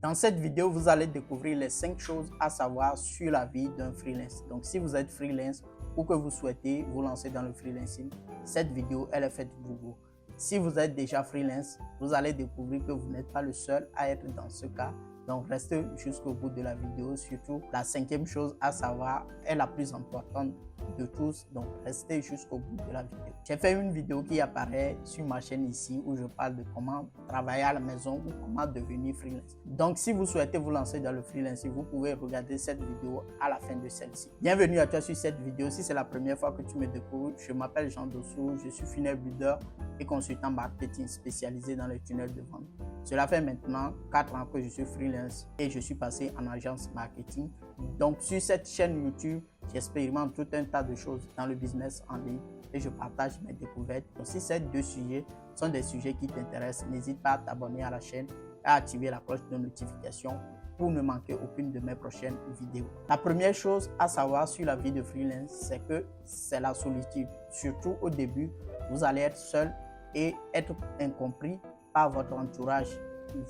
Dans cette vidéo, vous allez découvrir les 5 choses à savoir sur la vie d'un freelance. Donc, si vous êtes freelance ou que vous souhaitez vous lancer dans le freelancing, cette vidéo, elle est faite pour vous. Si vous êtes déjà freelance, vous allez découvrir que vous n'êtes pas le seul à être dans ce cas. Donc, restez jusqu'au bout de la vidéo. Surtout, la 5e chose à savoir est la plus importante de tous. Donc, restez jusqu'au bout de la vidéo. J'ai fait une vidéo qui apparaît sur ma chaîne ici où je parle de comment travailler à la maison ou comment devenir freelance. Donc, si vous souhaitez vous lancer dans le freelancing, vous pouvez regarder cette vidéo à la fin de celle-ci. Bienvenue à toi sur cette vidéo. Si c'est la première fois que tu me découvres, je m'appelle Jean Dossou, je suis funnel builder et consultant marketing spécialisé dans les tunnels de vente. Cela fait maintenant 4 ans que je suis freelance et je suis passé en agence marketing. Donc sur cette chaîne YouTube, j'expérimente tout un tas de choses dans le business en ligne et je partage mes découvertes. Donc si ces 2 sujets sont des sujets qui t'intéressent, n'hésite pas à t'abonner à la chaîne et à activer la cloche de notification pour ne manquer aucune de mes prochaines vidéos. La première chose à savoir sur la vie de freelance, c'est que c'est la solitude. Surtout au début, vous allez être seul et être incompris par votre entourage,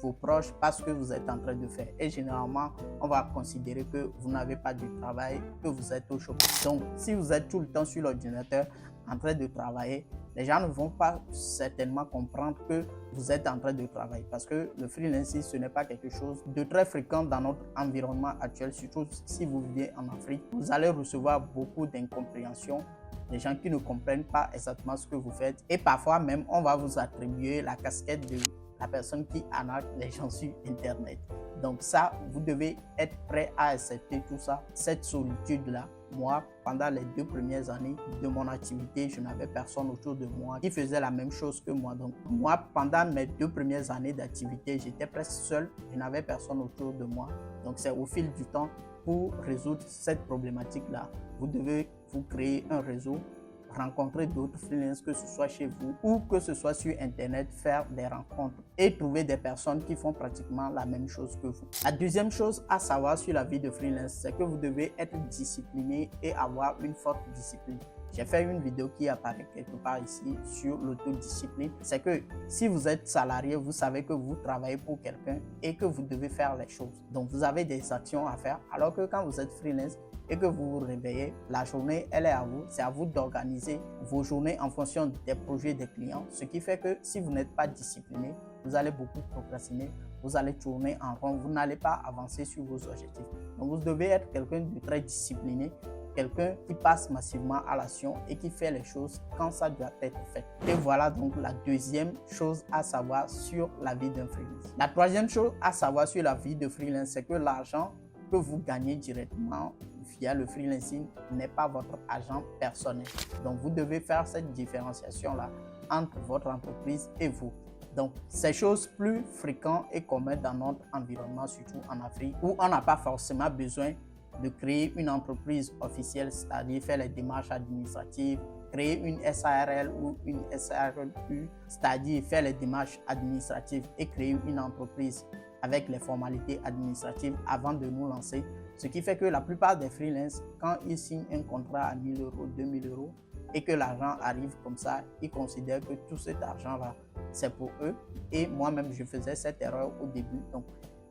vos proches, parce que vous êtes en train de faire. Et généralement, on va considérer que vous n'avez pas du travail, que vous êtes au chômage. Donc, si vous êtes tout le temps sur l'ordinateur en train de travailler, les gens ne vont pas certainement comprendre que vous êtes en train de travailler parce que le freelancing, ce n'est pas quelque chose de très fréquent dans notre environnement actuel, surtout si vous vivez en Afrique. Vous allez recevoir beaucoup d'incompréhension, des gens qui ne comprennent pas exactement ce que vous faites et parfois même on va vous attribuer la casquette de la personne qui arnaque les gens sur internet. Donc ça, vous devez être prêt à accepter tout ça, cette solitude-là. Moi, pendant les 2 premières années de mon activité, je n'avais personne autour de moi qui faisait la même chose que moi. Donc moi, pendant mes 2 premières années d'activité, j'étais presque seul, je n'avais personne autour de moi. Donc c'est au fil du temps, pour résoudre cette problématique-là, vous devez vous créer un réseau, rencontrer d'autres freelances, que ce soit chez vous ou que ce soit sur internet, faire des rencontres et trouver des personnes qui font pratiquement la même chose que vous. La deuxième chose à savoir sur la vie de freelance, c'est que vous devez être discipliné et avoir une forte discipline. J'ai fait une vidéo qui apparaît quelque part ici sur l'autodiscipline. C'est que si vous êtes salarié, vous savez que vous travaillez pour quelqu'un et que vous devez faire les choses. Donc vous avez des actions à faire, alors que quand vous êtes freelance et que vous vous réveillez, la journée, elle est à vous. C'est à vous d'organiser vos journées en fonction des projets des clients. Ce qui fait que si vous n'êtes pas discipliné, vous allez beaucoup procrastiner, vous allez tourner en rond, vous n'allez pas avancer sur vos objectifs. Donc vous devez être quelqu'un de très discipliné, quelqu'un qui passe massivement à l'action et qui fait les choses quand ça doit être fait. Et voilà donc la deuxième chose à savoir sur la vie d'un freelance. La troisième chose à savoir sur la vie de freelance, c'est que l'argent que vous gagnez directement via le freelancing n'est pas votre argent personnel. Donc vous devez faire cette différenciation-là entre votre entreprise et vous. Donc, ces choses plus fréquentes et communes dans notre environnement, surtout en Afrique, où on n'a pas forcément besoin de créer une entreprise officielle, c'est-à-dire faire les démarches administratives, créer une SARL ou une SARLU, c'est-à-dire faire les démarches administratives et créer une entreprise avec les formalités administratives avant de nous lancer. Ce qui fait que la plupart des freelances, quand ils signent un contrat à 1 000 €, 2 000 € et que l'argent arrive comme ça, ils considèrent que tout cet argent-là, c'est pour eux. Et moi-même, je faisais cette erreur au début. Donc,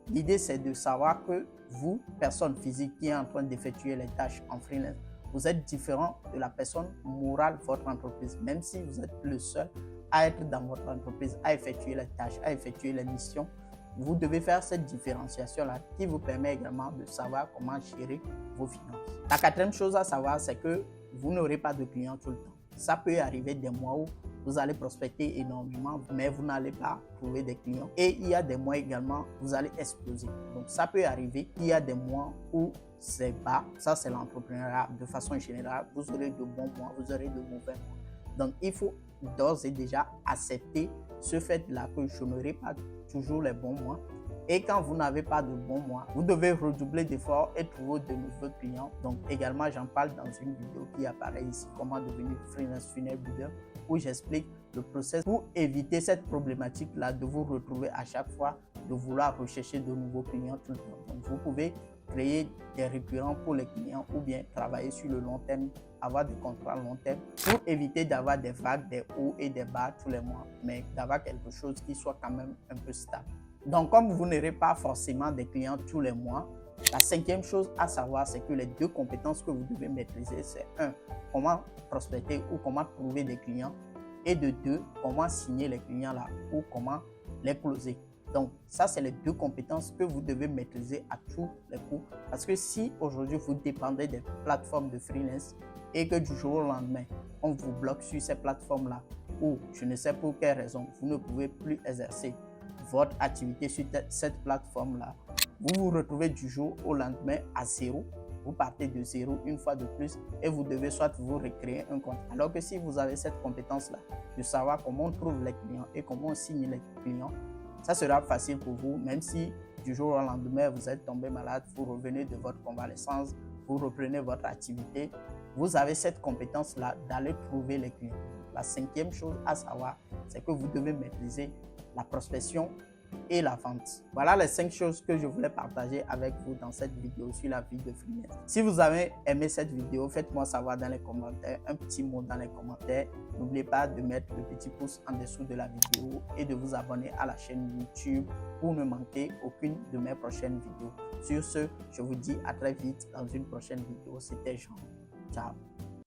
l'idée, c'est de savoir que vous, personne physique qui est en train d'effectuer les tâches en freelance, vous êtes différent de la personne morale de votre entreprise. Même si vous êtes le seul à être dans votre entreprise, à effectuer les tâches, à effectuer les missions, vous devez faire cette différenciation-là qui vous permet également de savoir comment gérer vos finances. La 4e chose à savoir, c'est que vous n'aurez pas de clients tout le temps. Ça peut arriver des mois où vous allez prospecter énormément, mais vous n'allez pas trouver des clients. Et il y a des mois également, vous allez exploser. Donc ça peut arriver. Il y a des mois où c'est bas. Ça, c'est l'entrepreneuriat de façon générale. Vous aurez de bons mois, vous aurez de mauvais mois. Donc il faut d'ores et déjà accepter ce fait-là que je n'aurai pas toujours les bons mois. Et quand vous n'avez pas de bons mois, vous devez redoubler d'efforts et trouver de nouveaux clients. Donc également, j'en parle dans une vidéo qui apparaît ici, comment devenir freelance funnel builder, où j'explique le process pour éviter cette problématique-là de vous retrouver à chaque fois de vouloir rechercher de nouveaux clients tout le temps. Donc vous pouvez créer des récurrents pour les clients ou bien travailler sur le long terme, avoir des contrats long terme pour éviter d'avoir des vagues, des hauts et des bas tous les mois, mais d'avoir quelque chose qui soit quand même un peu stable. Donc, comme vous n'aurez pas forcément des clients tous les mois, la cinquième chose à savoir, c'est que les 2 compétences que vous devez maîtriser, c'est 1, comment prospecter ou comment trouver des clients, et de 2, comment signer les clients là ou comment les closer. Donc, ça, c'est les 2 compétences que vous devez maîtriser à tous les coups. Parce que si aujourd'hui, vous dépendez des plateformes de freelance et que du jour au lendemain, on vous bloque sur ces plateformes-là ou je ne sais pour quelle raison, vous ne pouvez plus exercer votre activité sur cette plateforme-là, vous vous retrouvez du jour au lendemain à zéro. Vous partez de zéro une fois de plus et vous devez soit vous recréer un compte. Alors que si vous avez cette compétence-là de savoir comment on trouve les clients et comment on signe les clients, ça sera facile pour vous, même si du jour au lendemain vous êtes tombé malade, vous revenez de votre convalescence, vous reprenez votre activité, vous avez cette compétence-là d'aller trouver les clients. La cinquième chose à savoir, c'est que vous devez maîtriser la prospection et la vente. Voilà les 5 choses que je voulais partager avec vous dans cette vidéo sur la vie de freelance. Si vous avez aimé cette vidéo, faites-moi savoir dans les commentaires, un petit mot dans les commentaires. N'oubliez pas de mettre le petit pouce en dessous de la vidéo et de vous abonner à la chaîne YouTube pour ne manquer aucune de mes prochaines vidéos. Sur ce, je vous dis à très vite dans une prochaine vidéo. C'était Jean. Ciao.